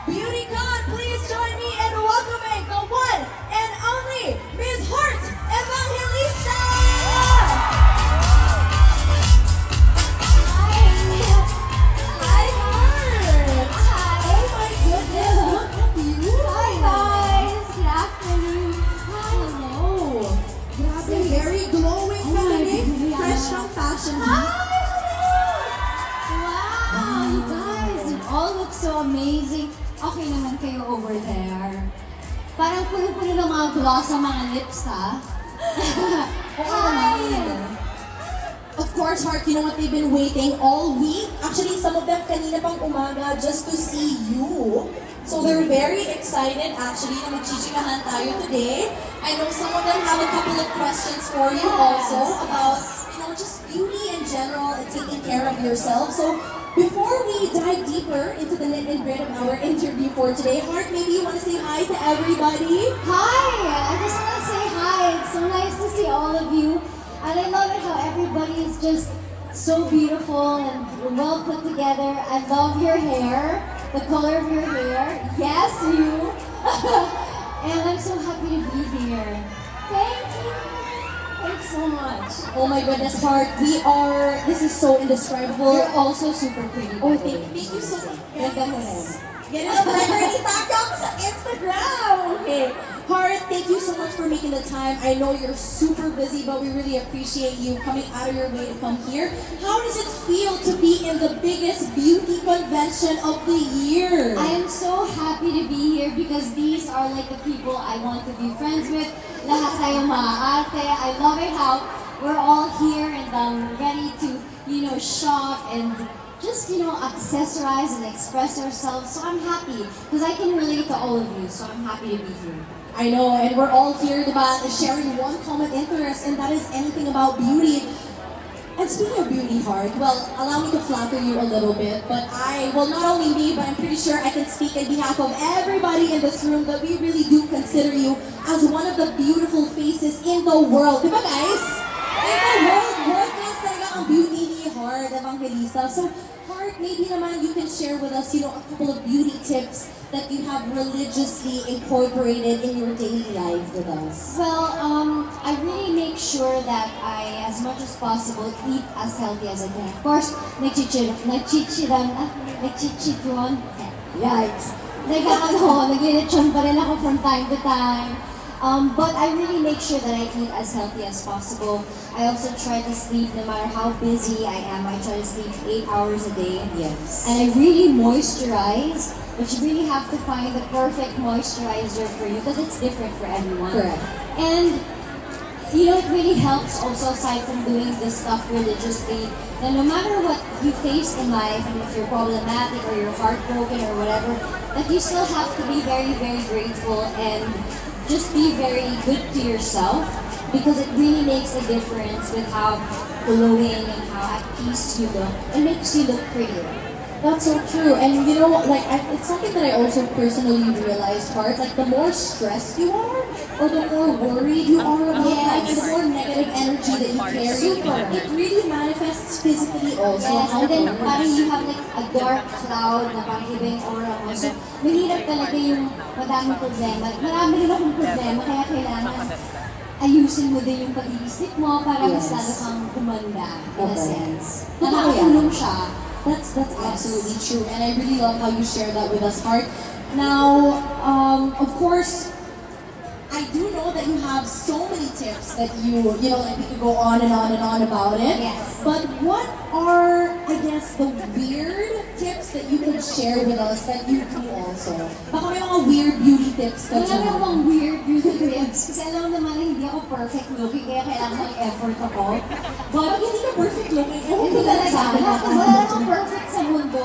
Beautycon, please join me in welcoming the one and only Miss Heart Evangelista! Hi, Heart! Hi. Oh my goodness, look at you! Hi guys! Good afternoon. Hello! Grabe, very glowing ka today. Fresh from Fashion Week. Wow! You guys, you all look so amazing. Okay naman kayo over there. Parang puno-puno ng mga gloss sa mga lips, ha? Hi! Of course, Heart, you know what? They've been waiting all week. Actually, some of them kanina pang umaga just to see you. So they're very excited actually na magchichikahan tayo today. I know some of them have a couple of questions for you also about, just beauty in general and taking care of yourself. So before we dive deeper into the nit and grit of our interview for today, Heart, maybe you want to say hi to everybody? Hi! I just want to say hi. It's so nice to see all of you. And I love it how everybody is just so beautiful and well put together. I love your hair, the color of your hair. Yes, you. And I'm so happy to be here. Thank you. Thanks so much. Oh my goodness, Heart, this is so indescribable. You're also super pretty. Oh, by the way. thank you so much. Ganda mo rin. Get it up record, itag ako sa Instagram! Okay. Heart, thank you so much for making the time. I know you're super busy, but we really appreciate you coming out of your way to come here. How does it feel to be in the biggest beauty convention of the year? I am so happy to be here because these are like the people I want to be friends with. Lahat tayo maaarte. I love it how we're all here and ready to, shop and just, accessorize and express ourselves. So I'm happy because I can relate to all of you. So I'm happy to be here. I know, and we're all here about sharing one common interest, and that is anything about beauty. And speaking of beauty, Heart, well, allow me to flatter you a little bit, but not only me, but I'm pretty sure I can speak on behalf of everybody in this room that we really do consider you as one of the beautiful faces in the world. Diba, guys? In the world, world-class talaga ang beauty ni Heart Evangelista. So, Heart, maybe naman you can share with us, a couple of beauty tips that you have religiously incorporated in your daily life with us. Well, I really make sure that I, as much as possible, eat as healthy as I can. Of course, nagchichitron. Yikes. Naglilitsyon pa rin ako from time to time. But I really make sure that I eat as healthy as possible. I also try to sleep no matter how busy I am. I try to sleep 8 hours a day. Yes. And I really moisturize, but you really have to find the perfect moisturizer for you because it's different for everyone. Correct. And it really helps also aside from doing this stuff religiously, that no matter what you face in life, and if you're problematic or you're heartbroken or whatever, that you still have to be very, very grateful and just be very good to yourself because it really makes a difference with how glowing and how at peace you look. It makes you look prettier. That's so true. And it's something that I also personally realized, Heart, like the more stressed you are, or the more worried you are about life, the more negative energy that you carry, it really manifests physically also. Yes, and then parang you have like a dark cloud na parang iba yung aura mo. So, mahirap talaga yung madaming problema. Marami rin akong problema, kaya kailangan ayusin mo din yung pag-iisip mo para mas lalo kang gumanda, in a sense. Nakakatulong siya. That's absolutely true, and I really love how you share that with us, Heart. Now, of course, I do know that you have so many tips that we could go on and on and on about it. Yes. But what are, I guess, the weird tips that you can share with us that you do also? Baka may mga weird beauty tips ka Wala dyan. namang weird beauty tips. Kasi alam naman na hindi ako perfect looking, kaya kailangan ng effort ako. But hindi ka perfect looking. Hindi talaga. Wala akong perfect sa mundo.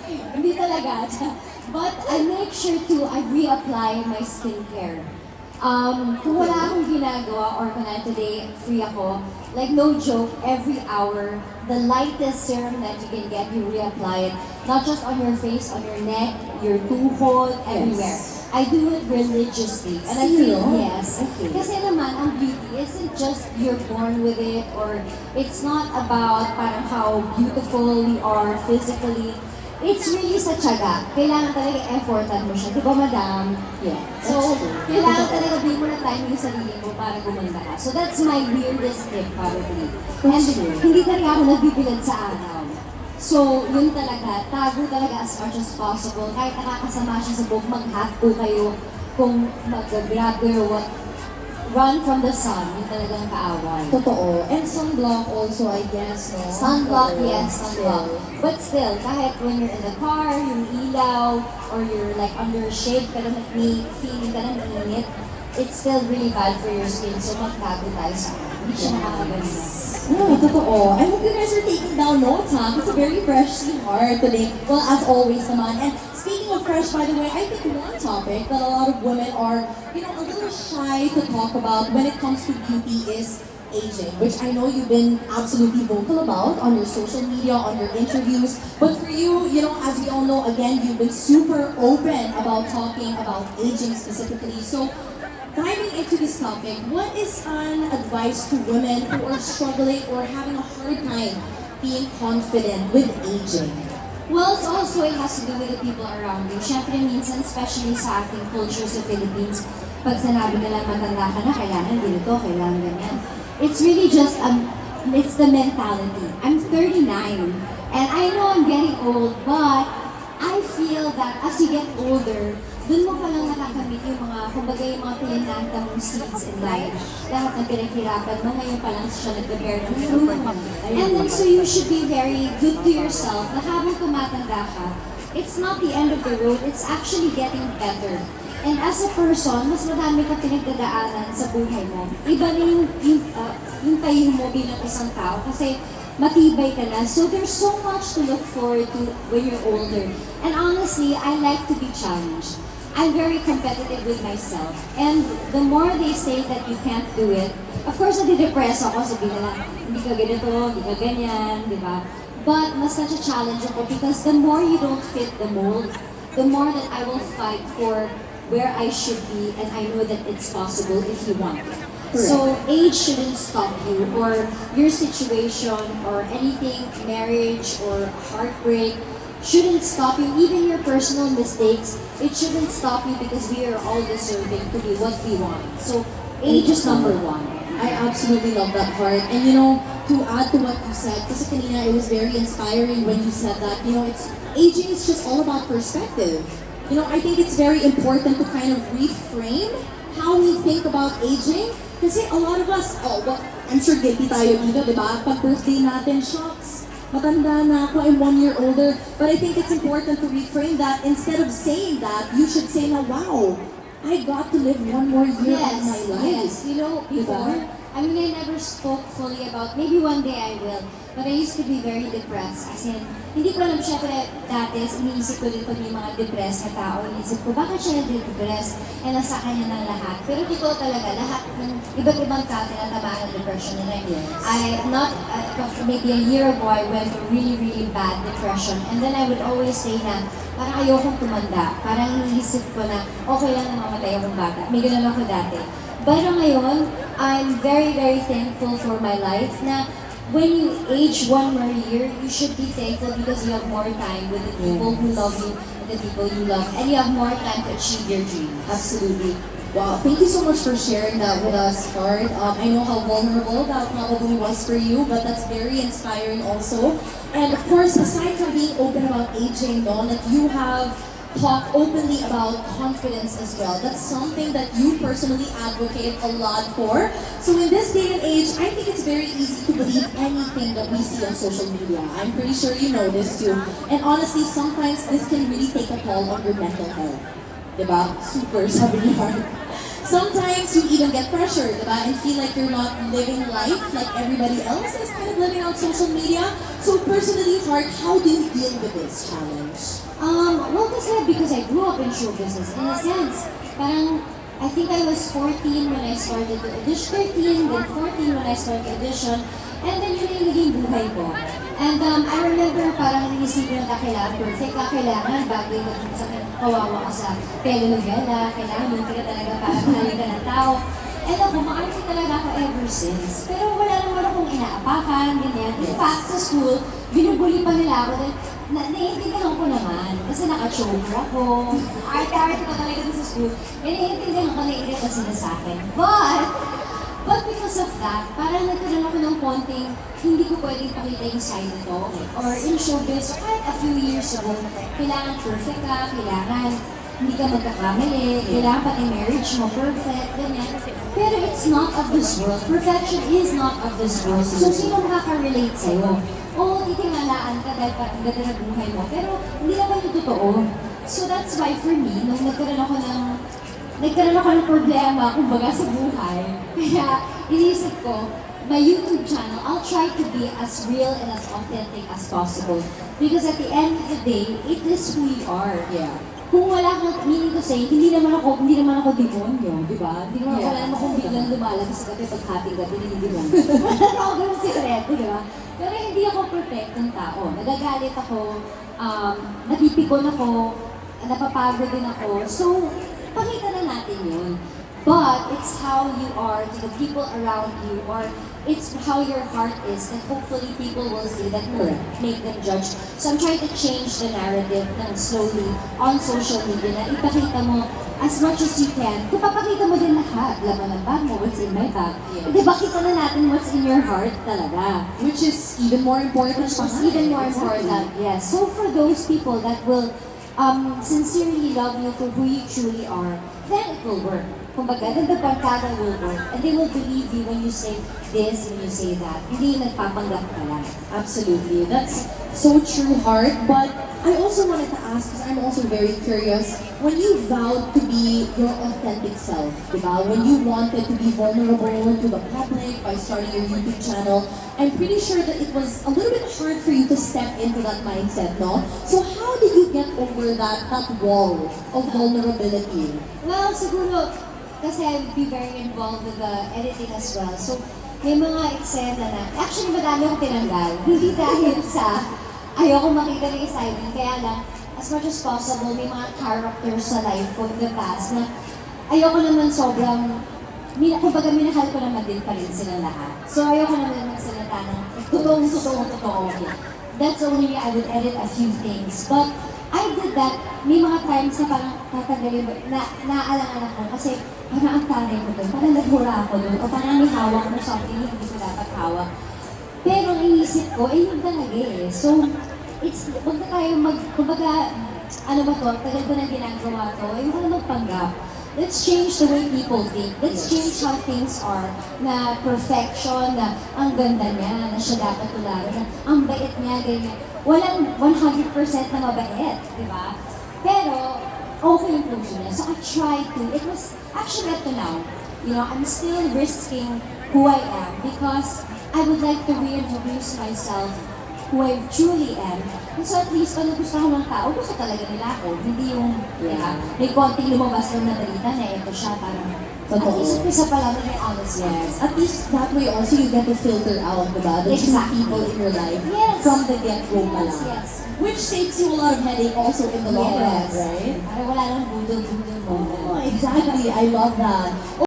Hindi talaga. But I make sure I reapply my skincare. Kung wala akong ginagawa or today free ako, like no joke, every hour, the lightest serum that you can get, you reapply it. Not just on your face, on your neck, your tuhod, everywhere. I do it religiously. And I feel, yes. Okay. Kasi naman, ang beauty isn't just you're born with it or it's not about parang how beautiful we are physically. it's really sa tiyaga. Kailangan talaga effortan mo siya. Di ba, madam? Yeah. So, That's true. kailangan talaga bigyan mo na time yung sarili mo para gumanda ka. So, that's my weirdest tip probably. And That's true. hindi talaga ako nagbibilad sa araw. So, yun talaga, tago talaga as much as possible. Kahit nakakasama siya sa buhok, mag-hat po kayo kung mag-grab or what. Run from the sun, yung talagang kaaway. Totoo. And sunblock also, I guess, no? Sunblock, Oo, yes, sunblock. But still, kahit when you're in the car, yung ilaw, or you're like under shade, pero feeling ka ng init, it's still really bad for your skin. So magtago tayo sa hindi siya nakakaganda. No, totoo. I hope you guys are taking down notes, ha? It's a very fresh heart today. Well, as always naman. And speaking of fresh, by the way, I think one topic that a lot of women are, a little shy to talk about when it comes to beauty is aging, which I know you've been absolutely vocal about on your social media, on your interviews. But for you, as we all know, again, you've been super open about talking about aging specifically. So, diving into this topic, what is an advice to women who are struggling or having a hard time being confident with aging? Well, it's also, it has to do with the people around you. Siyempre, minsan, especially sa ating culture sa Philippines, pag sinabi nila matanda ka na, kailangan ganito, kailangan ganyan. It's really just, it's the mentality. I'm 39, and I know I'm getting old, but I feel that as you get older, dun mo palang nakakamit yung mga, kumbaga yung mga pinagkanta mong seeds in life. Lahat ng pinaghirapan mo, ngayon pa lang siya nag-bear ng fruit. And then, so you should be very good to yourself na habang tumatanda ka, it's not the end of the road, it's actually getting better. And as a person, mas madami ka pinagdadaanan sa buhay mo. Iba na yung tayo mo bilang isang tao kasi matibay ka na. So there's so much to look forward to when you're older. And honestly, I like to be challenged. I'm very competitive with myself. And the more they say that you can't do it, of course, nadidepress ako. Sabihin nila, hindi ka ganito, hindi ka ganyan, di ba? But mas such a challenge ako because the more you don't fit the mold, the more that I will fight for where I should be, and I know that it's possible if you want it. So age shouldn't stop you, or your situation, or anything, marriage or heartbreak, shouldn't stop you. Even your personal mistakes, it shouldn't stop you because we are all deserving to be what we want. So age is number one. I absolutely love that part. And to add to what you said, kasi kanina it was very inspiring when you said that, aging is just all about perspective. I think it's very important to kind of reframe how we think about aging. Kasi a lot of us, I'm sure guilty tayo dito, di ba? Pag birthday natin, shocks, matanda na ako, I'm 1 year older. But I think it's important to reframe that. Instead of saying that, you should say na, wow, I got to live 1 more year of my life. Yes, before, I never spoke fully about, maybe one day I will, but I used to be very depressed. As in, hindi ko alam, syempre, dati, iniisip ko din pag may mga depressed na tao, iniisip ko, bakit siya na-depressed? Eh, nasa kanya ng lahat. Pero totoo talaga, lahat ng iba't ibang tao tinatamaan ng depression nila. Maybe a year ago, I went through really, really bad depression. And then I would always say na, parang ayokong tumanda. Parang iniisip ko na, okay lang na mamatay akong bata. May ganun ako dati. Pero ngayon, I'm very, very thankful for my life na when you age 1 more year, you should be thankful because you have more time with the people who love you and the people you love, and you have more time to achieve your dreams. Absolutely. Wow, thank you so much for sharing that with us, Card. I know how vulnerable that probably was for you, but that's very inspiring also. And of course, aside from being open about aging, Dawn, that you have talked openly about confidence as well. That's something that you personally advocate a lot for. So in this day and age, I think it's very easy to believe anything that we see on social media. I'm pretty sure you know this too. And honestly, sometimes this can really take a toll on your mental health. Diba? Super, sabi ni Hart. Sometimes you even get pressured, diba? And feel like you're not living life like everybody else is kind of living on social media. So personally, Hart, how do you deal with this challenge? Well, because I grew up in show business, in a sense. Parang, I think I was 14 when I started to audition, 13, then 14 when I started audition, and then yun yung naging buhay ko. And I remember parang naisipin na kailangan perfect ka, kailangan bago yung kawawa ka sa telenovela, kailangan mo ka talaga para mahalin ka ng tao. And ako, maarte talaga ako ever since. Pero wala naman akong inaapakan, ganyan. In fact, sa school, binubuli pa nila ako dahil naiintindihan ko naman. Kasi naka-choker ako. Arte-arte ko talaga dun sa school. Naiintindihan ko na irita sila sa akin. But because of that, parang nagkaroon ako ng konting hindi ko pwedeng pakita yung side ko. Or in showbiz, kahit a few years ago, kailangan perfect ka, kailangan hindi ka magkakamali, kailangan pati marriage mo perfect, ganyan. Pero it's not of this world. Perfection is not of this world. So, sino makaka-relate sa'yo? Oo, titingalaan ka dahil parang ganda na buhay mo. Pero hindi naman yung totoo. So that's why for me, nung nagkaroon ako ng problema, kumbaga sa buhay, kaya inisip ko, my YouTube channel, I'll try to be as real and as authentic as possible. Because at the end of the day, it is who you are. Yeah. Kung wala akong meaning to say, hindi naman ako demonyo, di ba? Hindi naman wala naman akong biglang lumalabas sa gabi pag happy gabi, hindi naman. Wala naman ako ganun sikreto, di ba? Pero hindi ako perfectong tao. Nagagalit ako, napipikon ako, napapagod din ako. So, pakita na natin yun. But it's how you are to the people around you, or it's how your heart is that hopefully people will see that will make them judge. So I'm trying to change the narrative ng slowly on social media na ipakita mo as much as you can. Kung papakita mo din lahat, laman ng bag mo, what's in my bag. Yeah. Di ba kita na natin what's in your heart talaga. Which is even more important. Which is even more important, yes. So for those people that will sincerely love you for who you truly are, then it will work. Kumbaga, then the barkada will work. And they will believe you when you say this, when you say that. Hindi yung nagpapanggap ka lang. Absolutely. That's so true, Heart. But I also wanted to ask, because I'm also very curious, when you vowed to be your authentic self, diba? When you wanted to be vulnerable to the public by starting your YouTube channel, I'm pretty sure that it was a little bit hard for you to step into that mindset, no? So how did you get over that wall of vulnerability? Well, siguro, kasi I'll be very involved with the editing as well. So, may mga eksena na, actually madami akong tinanggal. Hindi dahil sa ayoko makita ng excitement, kaya lang, as much as possible, may mga characters sa life ko in the past na ayoko naman sobrang, kumbaga minahal ko naman din pa rin sila lahat. So, ayoko naman magsalita ng totoo. That's only I would edit a few things. But, I did that, may mga times na parang tatanggalin, naaalangan ako kasi parang ang taray ko doon, parang naghura ako doon, o parang may hawak mo something na hindi ko dapat hawak. Pero ang inisip ko, yun talaga eh. So, wag na tayo kumbaga, ano ba to, tagal ko na ginagawa to, ayun ko na magpanggap. Let's change the way people think. Let's change how things are. Na perfection, na ang ganda niya, na siya dapat tularan, na ang bait niya, ganyan. Walang 100% na mabait, di ba? Pero, okay yung puso niya. So I tried to. It was actually up to now. You know, I'm still risking who I am because I would like to reintroduce myself who I truly am. And so at least, pag nagustuhan ng tao, gusto talaga nila ako. Hindi yung, may konting lumabas lang na balita na ito siya, parang, at least isa pa lang na may honest. Yes. At least that way also you get to filter out, diba? The true people in your life from the get-go pa lang. Yes. Which saves you a lot of headache also in the long run, right? Parang wala nang budol-budol mo. Oh, exactly. I love that.